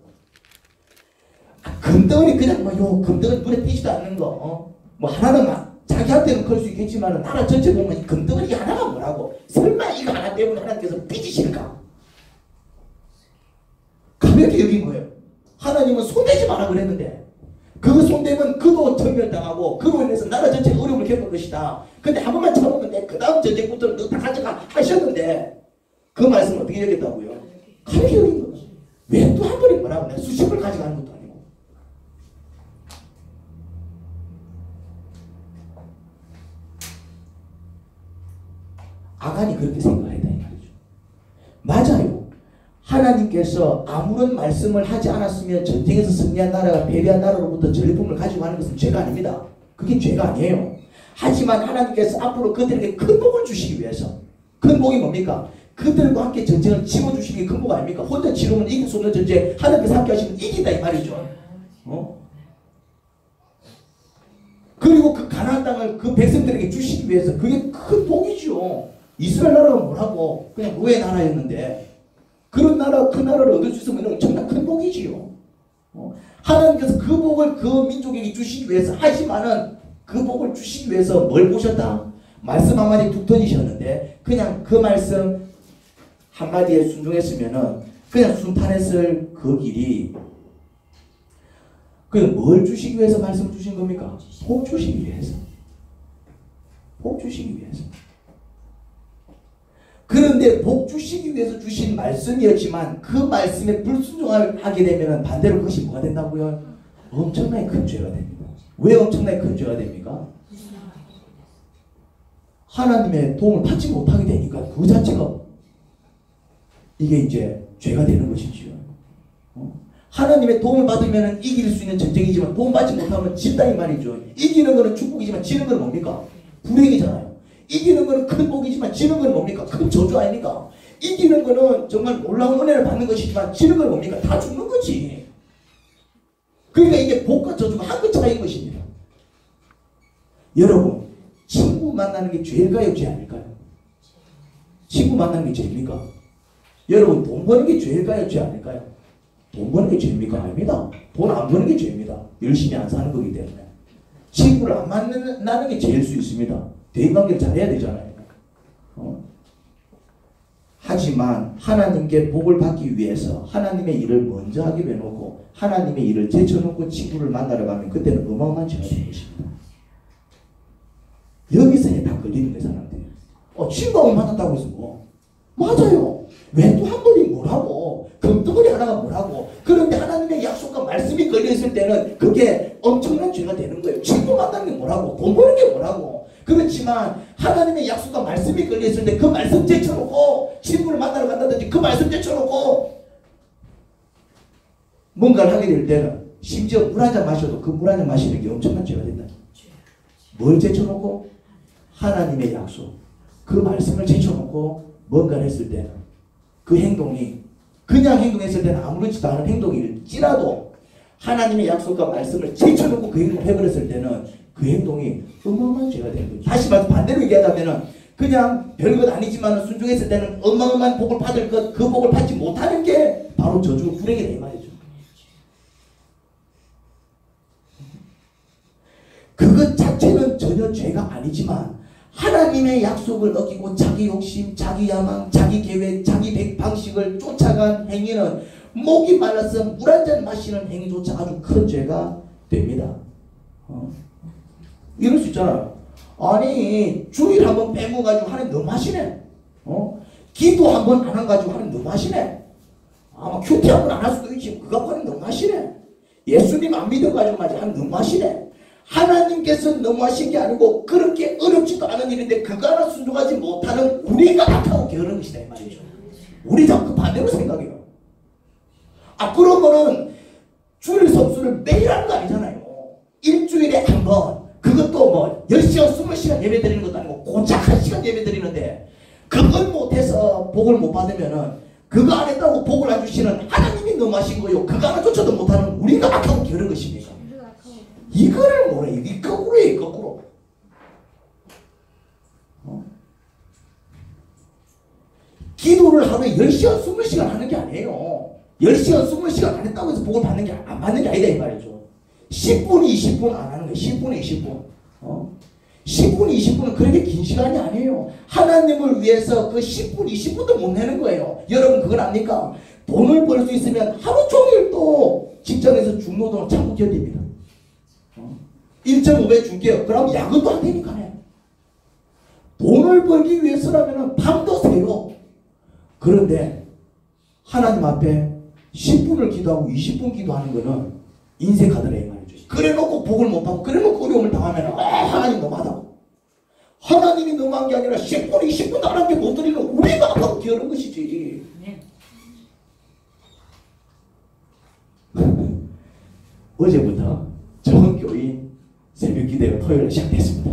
금덩어리 그냥 뭐 요 금덩어리 눈에 띄지도 않는 거 뭐 하나는 막 자기한테는 그럴 수 있겠지만 나라 전체 보면 이 금덩어리 하나가 뭐라고? 설마 이거 하나 때문에 하나님께서 삐지실까? 가볍게 여긴 거예요. 하나님은 손대지 마라 그랬는데 그 손대면 그도 전멸당하고 그로 인해서 나라 전체가 어려움을 겪을 것이다. 근데 한 번만 참으면 돼. 그 다음 전쟁부터는 너 다 가져가 하셨는데 그 말씀을 어떻게 여겼다고요? 가볍게 여긴 거예요. 왜 또 한 번이 뭐라고? 내가 수십 벌 가져가는 것도 아니고. 아간이 그렇게 생각했다 이 말이죠. 맞아요. 하나님께서 아무런 말씀을 하지 않았으면 전쟁에서 승리한 나라가 패배한 나라로부터 전리품을 가지고 가는 것은 죄가 아닙니다. 그게 죄가 아니에요. 하지만 하나님께서 앞으로 그들에게 큰 복을 주시기 위해서, 큰 복이 뭡니까? 그들과 함께 전쟁을 치러주시는 게 큰 복 아닙니까? 혼자 치르면 이길 수 없는 전쟁 하나님께서 함께 하시면 이긴다 이 말이죠. 그리고 그 가나안 땅을 그 백성들에게 주시기 위해서 그게 큰 복이죠. 이스라엘 나라가 뭐라고 그냥 노예 나라였는데 그런 나라, 큰 나라를 얻을 수 있으면 엄청난 큰 복이지요. 하나님께서 그 복을 그 민족에게 주시기 위해서, 하지만은 그 복을 주시기 위해서 뭘 보셨다? 말씀 한마디 툭 던지셨는데 그냥 그 말씀 한마디에 순종했으면은 그냥 순탄했을 그 길이, 그냥 뭘 주시기 위해서 말씀을 주신 겁니까? 복 주시기 위해서. 복 주시기 위해서. 그런데 복 주시기 위해서 주신 말씀이었지만 그 말씀에 불순종하게 되면 반대로 그것이 뭐가 된다고요? 엄청나게 큰 죄가 됩니다. 왜 엄청나게 큰 죄가 됩니까? 하나님의 도움을 받지 못하게 되니까 그 자체가 이게 이제 죄가 되는 것이지요. 하나님의 도움을 받으면 이길 수 있는 전쟁이지만 도움받지 못하면 진다 이 말이죠. 이기는 거는 축복이지만 지는 건 뭡니까? 불행이잖아요. 이기는 거는 큰 복이지만 지는 건 뭡니까? 큰 저주 아닙니까? 이기는 거는 정말 놀라운 은혜를 받는 것이지만 지는 건 뭡니까? 다 죽는 거지. 그러니까 이게 복과 저주가 한끗 차이인 것입니다. 여러분, 친구 만나는 게 죄일까요? 죄 아닐까요? 친구 만나는 게 죄입니까? 여러분, 돈 버는 게 죄일까요? 죄 아닐까요? 돈 버는 게 죄입니까? 아닙니다. 돈 안 버는 게 죄입니다. 열심히 안 사는 거기 때문에. 친구를 안 만나는 게 죄일 수 있습니다. 대인관계를 잘해야 되잖아요. 하지만 하나님께 복을 받기 위해서 하나님의 일을 먼저 하기로 해놓고 하나님의 일을 제쳐놓고 친구를 만나러 가면 그때는 어마어마한 죄가 되는 것입니다. 여기서 다 걸리는 거예요, 사람들이. 친구하고 만났다고 해서 뭐? 맞아요. 왜 또 한 번이 뭐라고? 금덩어리 하나가 뭐라고? 그런데 하나님의 약속과 말씀이 걸려있을 때는 그게 엄청난 죄가 되는 거예요. 친구 만나는 게 뭐라고? 돈 버는 게 뭐라고? 그렇지만 하나님의 약속과 말씀이 걸려있을 때 그 말씀 제쳐놓고 친구를 만나러 간다든지 그 말씀 제쳐놓고 뭔가를 하게 될 때는 심지어 물 한 잔 마셔도 그 물 한 잔 마시는 게 엄청난 죄가 된다. 뭘 제쳐놓고? 하나님의 약속, 그 말씀을 제쳐놓고 뭔가를 했을 때는 그 행동이 그냥 행동했을 때는 아무렇지도 않은 행동일지라도 하나님의 약속과 말씀을 제쳐놓고 그 행동을 해버렸을 때는 그 행동이 어마어마한 죄가 되는 거죠. 다시 말해서 반대로 얘기하자면 그냥 별것 아니지만 순종했을 때는 어마어마한 복을 받을 것, 그 복을 받지 못하는 게 바로 저주고 불행이다 이 말이죠. 그것 자체는 전혀 죄가 아니지만 하나님의 약속을 어기고 자기 욕심, 자기 야망, 자기 계획, 자기 방식을 쫓아간 행위는 목이 말라서 물 한 잔 마시는 행위조차 아주 큰 죄가 됩니다. 이럴 수 있잖아요. 아니 주일 한번 빼먹어가지고 하나님 너무 하시네. 기도 한번 안 해가지고 하나님 너무 하시네. 아마 큐티 한번 안 할 수도 있지. 그거 하나님 너무 하시네. 예수님 안 믿어가지고 하나님 너무 하시네. 하나님께서 너무하신 게 아니고 그렇게 어렵지도 않은 일인데 그거 하나 순종하지 못하는 우리가 악하고 게으른 것이다 이 말이죠. 우리 자꾸 반대로 생각해요. 그러면은 주일 성수를 매일 하는 거 아니잖아요. 일주일에 한 번, 그것도 뭐 10시간 20시간 예배 드리는 것도 아니고 고작 1시간 예배 드리는데 그걸 못해서 복을 못 받으면은 그거 안 했다고 복을 안 주시는 하나님이 너무하신 거요. 그거 하나조차도 못하는 우리가 악하고 게으른 것입니까? 이거를 뭐래? 이 거꾸로에 거꾸로. 기도 기도를 하루에 10시간, 20시간 하는 게 아니에요. 10시간, 20시간 안 했다고 해서 복을 받는 게 안 받는 게 아니다 이 말이죠. 10분, 20분 안 하는 거예요. 10분, 20분. 10분, 20분은 그렇게 긴 시간이 아니에요. 하나님을 위해서 그 10분, 20분도 못 내는 거예요. 여러분 그건 압니까? 돈을 벌 수 있으면 하루 종일 또 직장에서 중노동을 참고 견딥니다. 1.5배 줄게요. 그럼 야근도 안 되니까요. 돈을 벌기 위해서라면 밤도 새요. 그런데 하나님 앞에 10분을 기도하고 20분 기도하는 거는 인생 카드라 이 말이죠. 그래 놓고 복을 못 받고 그래 놓고 어려움을 당하면 하나님 너무하다고. 하나님이 너무한 게 아니라 10분, 20분 하나님께 못 드리는 우리가 아파서 기어는 것이지. 어제부터 전 교인 새벽 기도가 토요일에 시작됐습니다.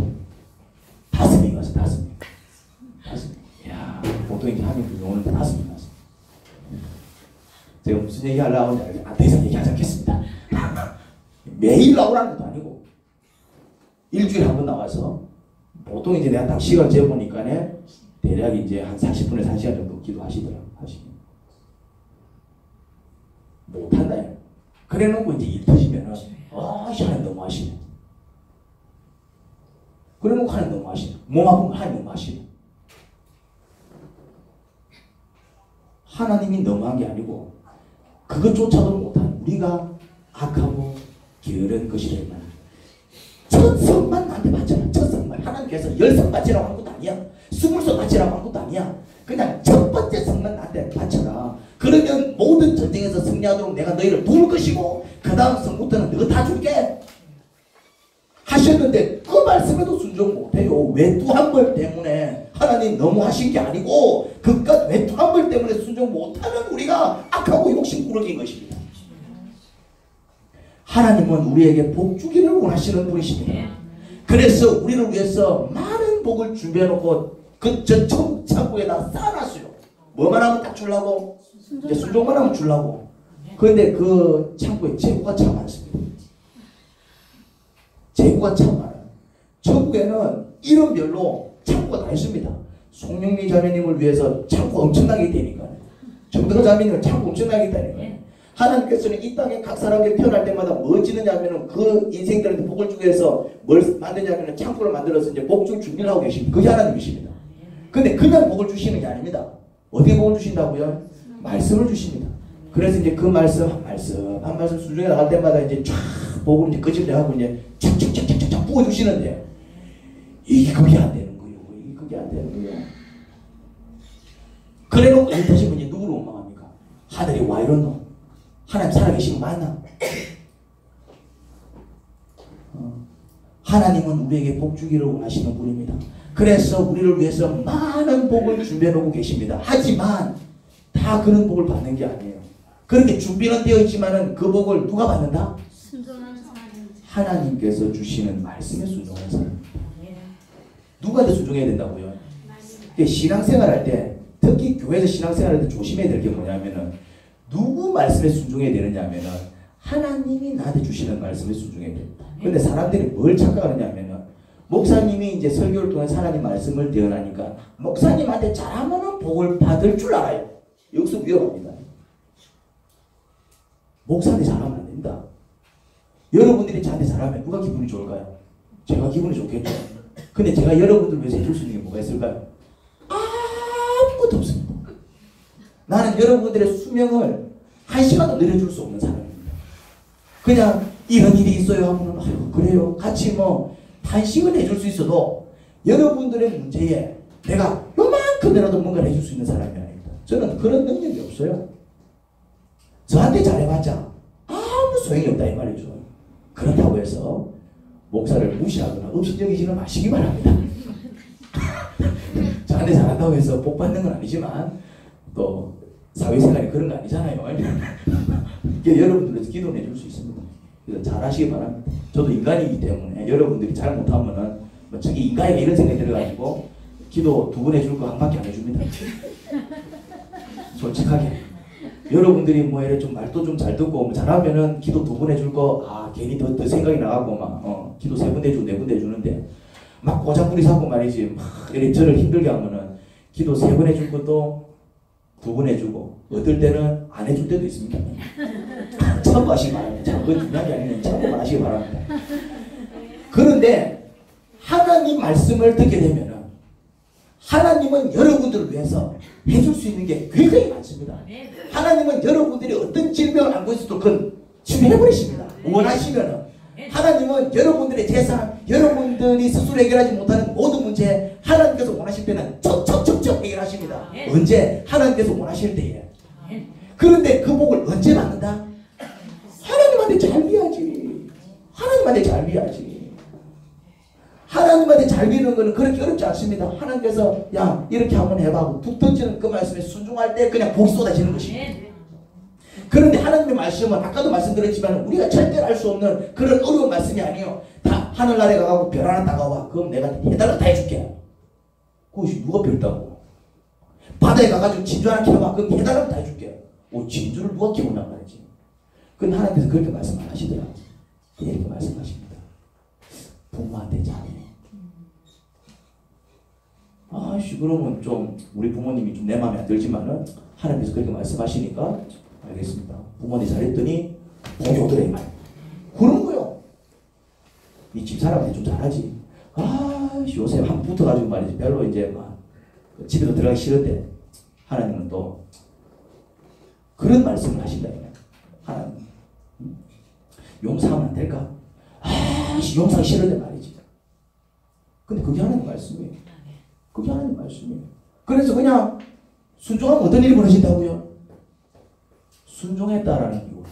5명 와서 5명. 야, 보통 이제 하면 오늘 5명 왔습니다. 제가 무슨 얘기 하려고 하는지 더 이상 얘기하지 않겠습니다. 매일 나오라는 것도 아니고 일주일에 한 번 나와서 보통 이제 내가 딱 시간 재보니까 대략 이제 한 40분에서 1시간 정도 기도하시더라고요. 못한다요. 그래 놓고 이제 일 터지면은 하나님 너무 하시네. 그래 놓고 하나님 너무 하시네. 몸 아프면 하나님 너무 하시네. 하나님이 너무한 게 아니고 그것조차도 못한 우리가 악하고 게으른 것이라 이 말이야. 첫 성만 나한테 받잖아. 첫 성만. 하나님께서 10성 바치라고 한 것도 아니야. 20성 바치라고 한 것도 아니야. 그냥 첫 번째 성만 나한테 바쳐라. 그러면 모든 전쟁에서 승리하도록 내가 너희를 도울 것이고 그 다음 성부터는 너가 다 줄게 하셨는데 그 말씀에도 순종 못해요. 외투한벌 때문에 하나님 너무 하신 게 아니고 그깟 외투한벌 때문에 순종 못하는 우리가 악하고 욕심꾸러기인 것입니다. 하나님은 우리에게 복 주기를 원하시는 분이십니다. 그래서 우리를 위해서 많은 복을 준비해놓고 저 창고에다 쌓아놨어요. 뭐만 하면 딱 주려고? 이제 순종만 하면 주려고. 그런데 그 창고에 재고가 참 많습니다. 재고가 참 많아요. 전국에는 이름별로 창고가 다 있습니다. 송영미 자매님을 위해서 창고 엄청나게 있다니까요. 정덕 자매님은 창고 엄청나게 있다니까요. 하나님께서는 이 땅에 각 사람이 태어날 때마다 뭐 지느냐면은 그 인생들한테 복을 주기 위해서 뭘 만드냐면은 창고를 만들어서 이제 복 줄 준비를 하고 계십니다. 그게 하나님이십니다. 근데 그냥 복을 주시는 게 아닙니다. 어디에 복을 주신다고요? 말씀을 주십니다. 그래서 이제 그 말씀 한 말씀 순종해 나갈 때마다 이제 쫙 복을 이제 끄집어내고 이제 착착착착착 부어주시는데 이게 그게 안 되는 거예요. 이게 그게 안 되는 거예요. 그래 놓고 다시 이제 누구를 원망합니까? 하늘이 와 이런 놈. 하나님 살아계신 거 맞나? 하나님은 우리에게 복 주기를 원하시는 분입니다. 그래서 우리를 위해서 많은 복을 준비해 놓고 계십니다. 하지만 다 그런 복을 받는 게 아니에요. 그렇게 준비는 되어 있지만은 그 복을 누가 받는다? 순종하는 사람. 하나님께서 주시는 말씀에 순종하는 사람입니다. 누구한테 순종해야 된다고요? 신앙생활 할 때, 특히 교회에서 신앙생활 할 때 조심해야 될 게 뭐냐면은 누구 말씀에 순종해야 되느냐 하면은 하나님이 나한테 주시는 말씀에 순종해야 됩니다. 근데 사람들이 뭘 착각하느냐 하면은 목사님이 이제 설교를 통해서 하나님 말씀을 대언하니까 목사님한테 잘하면은 복을 받을 줄 알아요. 여기서 위험합니다. 목사한테 잘하면 안 됩니다. 여러분들이 저한테 잘하면 누가 기분이 좋을까요? 제가 기분이 좋겠죠. 근데 제가 여러분들 위해서 해줄 수 있는 게 뭐가 있을까요? 아무것도 없습니다. 나는 여러분들의 수명을 1시간도 늘려줄 수 없는 사람입니다. 그냥 이런 일이 있어요 하면 아유 그래요 같이 뭐 탄식을 해줄 수 있어도 여러분들의 문제에 내가 요만큼이라도 뭔가를 해줄 수 있는 사람이 아닙니다. 저는 그런 능력이 없어요. 저한테 잘해봤자 아무 소용이 없다 이 말이죠. 그렇다고 해서 목사를 무시하거나 없이 여기지는 마시기 바랍니다. 저한테 잘한다고 해서 복 받는 건 아니지만 또 사회생활이 그런 거 아니잖아요. 여러분들에서 기도해 줄 수 있습니다. 그래서 잘하시기 바랍니다. 저도 인간이기 때문에 여러분들이 잘 못하면은 뭐 저기 인간에게 이런 생각이 들어가지고 기도 2번 해줄 거 1밖에 안 해줍니다. 솔직하게 여러분들이 뭐 이래 좀 말도 좀 잘 듣고 뭐 잘하면은 기도 2번 해줄 거 괜히 더 생각이 나가고 막 기도 3번 해주고 4번 해주는데 막 꼬장부리 사고 말이지 막 이래 저를 힘들게 하면은 기도 3번 해줄 것도 두 번 해주고 어떨 때는 안 해줄 때도 있습니다. 참고하시기 바랍니다. 참, 그건 중요한 게 아니라 참고만 하시기 바랍니다. 그런데 하나님 말씀을 듣게 되면은 하나님은 여러분들을 위해서 해줄 수 있는 게 굉장히 많습니다. 하나님은 여러분들이 어떤 질병을 안고 있어도 그건 치료해버리십니다. 원하시면은. 하나님은 여러분들의 재산, 여러분들이 스스로 해결하지 못하는 모든 문제 하나님께서 원하실 때는 척척척척 해결하십니다. 언제? 하나님께서 원하실 때에. 그런데 그 복을 언제 받는다? 하나님한테 잘 비야지. 하나님한테 잘 비야지. 하나님한테 잘 비는 거는 그렇게 어렵지 않습니다. 하나님께서 야 이렇게 한번 해봐 툭 던지는 그 말씀에 순종할 때 그냥 복이 쏟아지는 것입니다. 그런데 하나님의 말씀은 아까도 말씀드렸지만 우리가 절대로 알 수 없는 그런 어려운 말씀이 아니에요. 다 하늘나라에 가고 별 하나 따가와 그럼 내가 해달라 다 해줄게. 그것이 누가 별 따고 바다에 가가지고 진주 하나 키워봐 그럼 해달라고 다 해줄게. 진주를 누가 키우나 말이지. 근데 하나님께서 그렇게 말씀 안 하시더라고요. 이렇게 말씀하십니다. 부모한테 잘해. 그러면 좀 우리 부모님이 좀 내 마음에 안 들지만은 하나님께서 그렇게 말씀하시니까 알겠습니다. 부모한테 잘했더니 복이 오더래 이 말. 그런 거요. 이 집사람한테 좀 잘하지. 요새 한 번 붙어가지고 말이지 별로 이제 막 집에도 들어가기 싫은데 하나님은 또 그런 말씀을 하신다. 하나님 용서하면 안 될까? 용서하기 싫은데 말이지. 근데 그게 하나님 말씀이에요. 그게 하나님 말씀이에요. 그래서 그냥 순종하면 어떤 일이 벌어진다고요? 순종했다라는 이유로.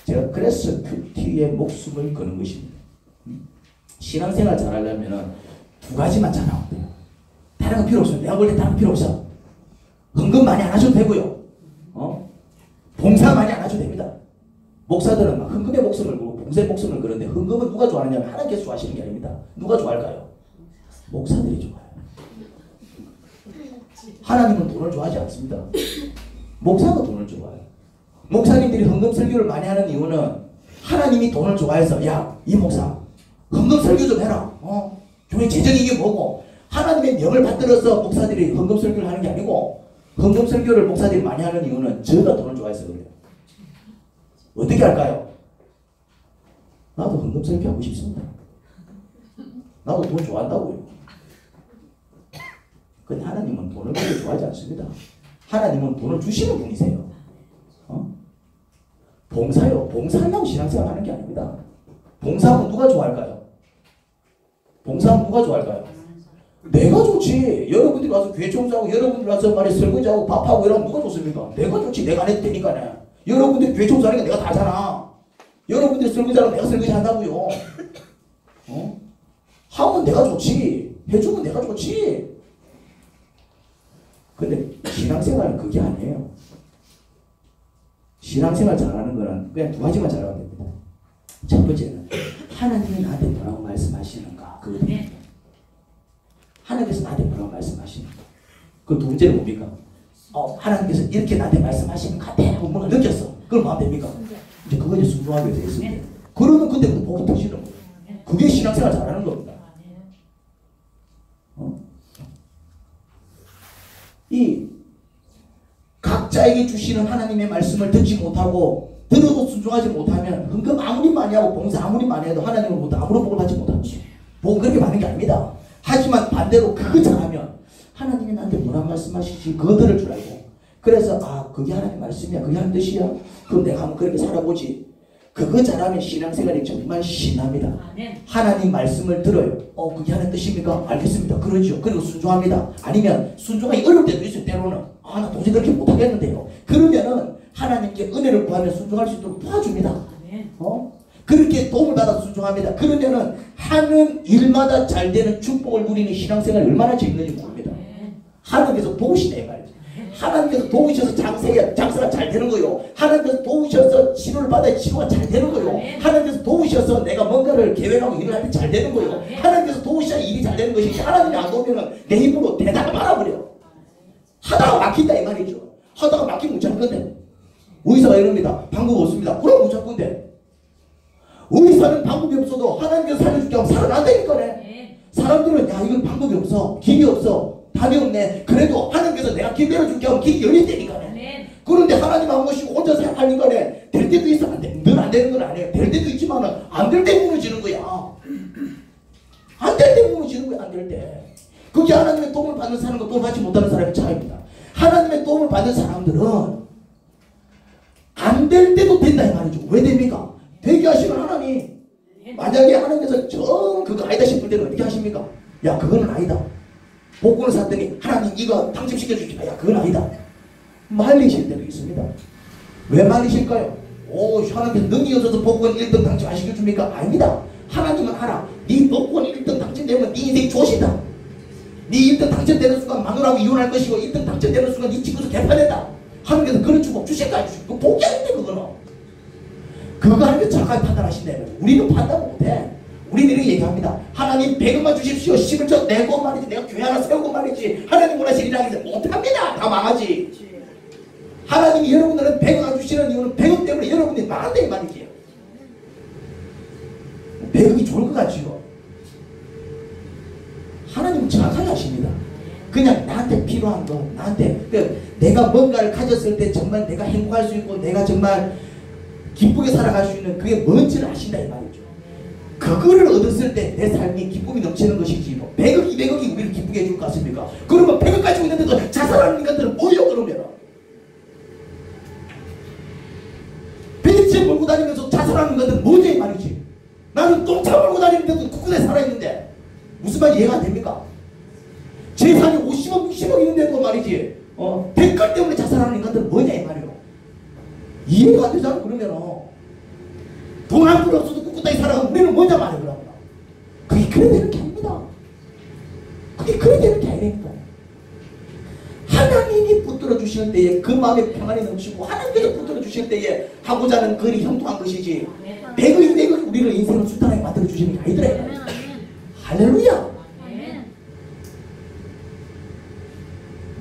제가 그래서 큐티에 목숨을 거는 것입니다. 신앙생활 잘하려면 두 가지만 잘하면 돼요. 다른 건 필요 없어요. 내가 볼 때 다른 거 필요 없어. 헌금 많이 안 하셔도 되고요. 봉사 많이 안 하셔도 됩니다. 목사들은 막 헌금의 목숨을 걸고 봉사의 목숨을 거는데 헌금은 누가 좋아하느냐면 하나님께서 좋아하시는 게 아닙니다. 누가 좋아할까요? 목사들이 좋아해요. 하나님은 돈을 좋아하지 않습니다. 목사가 돈을 좋아해요. 목사님들이 헌금 설교를 많이 하는 이유는 하나님이 돈을 좋아해서 야, 이 목사 헌금 설교 좀 해라. 교회 재정이 이게 뭐고 하나님의 명을 받들어서 목사들이 헌금 설교를 하는 게 아니고 헌금 설교를 목사들이 많이 하는 이유는 저가 돈을 좋아해서 그래요. 어떻게 할까요? 나도 헌금 설교하고 싶습니다. 나도 돈 좋아한다고요. 근데 하나님은 돈을 그렇게 좋아하지 않습니다. 하나님은 돈을 주시는 분이세요. 봉사요. 봉사하려고 신앙생활 하는 게 아닙니다. 봉사하면 누가 좋아할까요? 봉사하면 누가 좋아할까요? 내가 좋지. 여러분들이 와서 교회 청소하고 여러분들이 와서 말이 설거지하고 밥하고 이러면 누가 좋습니까? 내가 좋지. 내가 안 해도 되니까네. 여러분들이 교회 청소하니까 내가 다 하잖아. 여러분들이 설거지하면 내가 설거지 한다고요. 하면 내가 좋지. 해주면 내가 좋지. 근데 신앙생활은 그게 아니에요. 신앙생활 잘하는 거는 그냥 두 가지만 잘하면 됩니다. 첫 번째는 하나님이 나한테 뭐라고 말씀하시는가 그거든요. 하나님께서 나한테 뭐라고 말씀하시는가. 그 두 번째는 뭡니까? 하나님께서 이렇게 나한테 말씀하시는 것 같아 하고 뭔가 느꼈어. 그럼 뭐 하면 됩니까? 이제 그거 이제 순종하게 돼 있습니다. 그러면 그때부터 복이 터지는 거예요. 그게 신앙생활 잘하는 겁니다. 이 각자에게 주시는 하나님의 말씀을 듣지 못하고 들어도 순종하지 못하면 헌금 아무리 많이 하고 봉사 아무리 많이 해도 하나님으로부터 아무런 복을 받지 못합니다. 복은 그렇게 받는 게 아닙니다. 하지만 반대로 그거 잘하면 하나님이 나한테 뭐라 말씀하시지 그거 들을 줄 알고 그래서 그게 하나님 말씀이야 그게 하나님 뜻이야 그럼 내가 한번 그렇게 살아보지. 그거 잘하면 신앙생활이 정말 신납니다. 하나님 말씀을 들어요. 그게 하나님 뜻입니까? 알겠습니다. 그러죠. 그리고 순종합니다. 아니면 순종하기 어려울 때도 있어요. 때로는 나 도저히 그렇게 못하겠는데요. 그러면은 하나님께 은혜를 구하면 순종할 수 있도록 도와줍니다. 그렇게 도움을 받아 순종합니다. 그러면은 하는 일마다 잘 되는 축복을 누리는 신앙생활이 얼마나 재밌는지 모릅니다. 하나님께서 도우시네 말이죠. 하나님께서 도우셔서 장사가 잘 되는 거요. 하나님께서 도우셔서 치료를 받아야 치료가 잘 되는 거요. 하나님께서 도우셔서 내가 뭔가를 계획하고 일을 할 때 잘 되는 거요. 하나님께서 도우셔야 일이 잘 되는 것이 하나님이 안 도우면 내 힘으로 대다가 말아버려. 하다가 막힌다 이 말이죠. 하다가 막히면 못 잡을 건데 의사가 이럽니다. 방법 없습니다. 그럼 못 잡을 건데 의사는 방법이 없어도 하나님께서 살려줄게 하면 살아난다니까네. 사람들은 야 이건 방법이 없어. 길이 없어. 답이 없네. 그래도 하나님께서 내가 길 열어줄게 하면 길이 열린다니까네. 그런데 하나님 한 것이 혼자 생각하니까네 될 때도 있어. 늘 안 되는 건 아니에요. 될 때도 있지만 안 될 때 무너지는 거야. 안 될 때 무너지는 거야. 안 될 때. 그게 하나님의 도움을 받는 사람과 도움을 받지 못하는 사람의 차이입니다. 하나님의 도움을 받는 사람들은 안 될 때도 된다 이 말이죠. 왜 됩니까? 되게 하시는 하나님. 만약에 하나님께서 그거 아니다 싶을 때는 어떻게 하십니까? 야 그거는 아니다. 복권을 샀더니 하나님 이거 당첨시켜 주십시오. 야 그건 아니다. 말리실 때도 있습니다. 왜 말리실까요? 하나님께서 능이 없어서 복권 1등 당첨 안 시켜줍니까? 아닙니다. 하나님은 알아. 네 복권 1등 당첨되면 네 인생 좋으시다. 네 1등 당첨되는 순간 마누라하고 이혼할 것이고 1등 당첨되는 순간 네 친구도 개판된다. 하나님께서 그런 축복 주실까? 그거 복귀하는데 그거는. 그거 하나님께서 정확하게 판단하신다면 우리는 판단 못해. 우리는 이렇게 얘기합니다. 하나님 100원만 주십시오. 10을 저 내고 말이지. 내가 교회 하나 세우고 말이지. 하나님 원하시리라 해서 못합니다. 다 망하지. 하나님이 여러분들은 100원 주시는 이유는 100원 때문에 여러분들이 망한다 이 말이지. 100원이 좋을 것 같지요. 하나님은 정확하게 하십니다. 그냥 나한테 필요한 거, 나한테 내가 뭔가를 가졌을 때 정말 내가 행복할 수 있고 내가 정말 기쁘게 살아갈 수 있는 그게 뭔지를 아신다 이 말이죠. 그거를 얻었을 때 내 삶이 기쁨이 넘치는 것이지 뭐 100억, 200억이 우리를 기쁘게 해줄 것 같습니까? 그러면 100억 가지고 있는데도 자살하는 인간들은 뭐예요 그러면? 벤츠에 몰고 다니면서 자살하는 인간들은 뭐냐 이 말이지. 나는 똥차 몰고 다니는데도 굳건하게 살아있는데 무슨 말 이해가 안 됩니까? 재산이 50억, 60억 있는데도 말이지 댓글 때문에 자살하는 인간들은 뭐냐 이 말이에요. 이해가 안 되잖아. 그러면 돈 한 푼 없어도 꿋꿋하게 살아가면 우리는 뭐냐 말이에요. 그러면 그게 그래 되는 게 아닙니다. 그게 그래 되는 게 아니니까. 하나님이 붙들어 주실 때에 그 마음에 평안이 넘치고 하나님께서 붙들어 주실 때에 하고자 하는 그리 형통한 것이지 100억, 200억이 우리를 인생을 수단하게 만들어 주시는 게 아니더라. 할렐루야.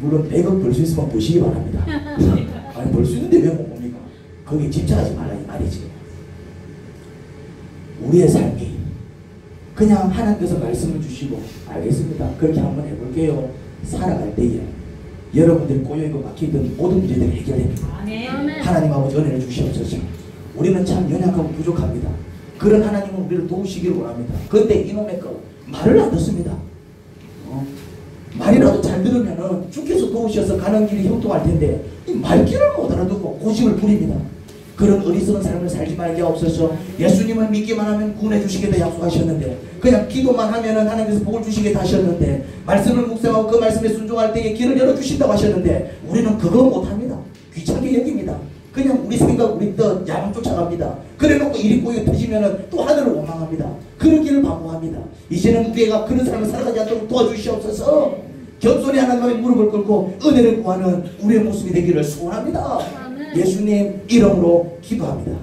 물론 100억 벌 수 있으면 보시기 바랍니다. 아니 벌 수 있는데 왜 못 봅니까? 거기에 집착하지 말라 이 말이지. 우리의 삶이 그냥 하나님께서 말씀을 주시고 알겠습니다. 그렇게 한번 해볼게요. 살아갈 때에 여러분들이 꼬여있고 막혀있던 모든 문제들이 해결됩니다. 하나님 아버지 은혜를 주시옵소서. 우리는 참 연약하고 부족합니다. 그런 하나님은 우리를 도우시기를 원합니다. 그런데 이놈의 거 말을 안 듣습니다. 말이라도 잘 들으면은 주께서 도우셔서 가는 길이 형통할 텐데 이 말귀를 못 알아듣고 고집을 부립니다. 그런 어리석은 삶을 살지 말게 없어서 예수님을 믿기만 하면 구원해 주시겠다 약속하셨는데 그냥 기도만 하면은 하나님께서 복을 주시겠다 하셨는데 말씀을 묵상하고 그 말씀에 순종할 때에 길을 열어주신다고 하셨는데 우리는 그거 못합니다. 귀찮게 여깁니다. 그냥 우리 생각 우리 뜻 야망 쫓아갑니다. 그래놓고 일이 꼬여 터지면은 또 하늘을 원망합니다. 그러기를 반복합니다. 이제는 우리가 그런 삶을 살아가지 않도록 도와주시옵소서. 겸손히 하나님의 무릎을 꿇고 은혜를 구하는 우리의 모습이 되기를 소원합니다. 예수님 이름으로 기도합니다.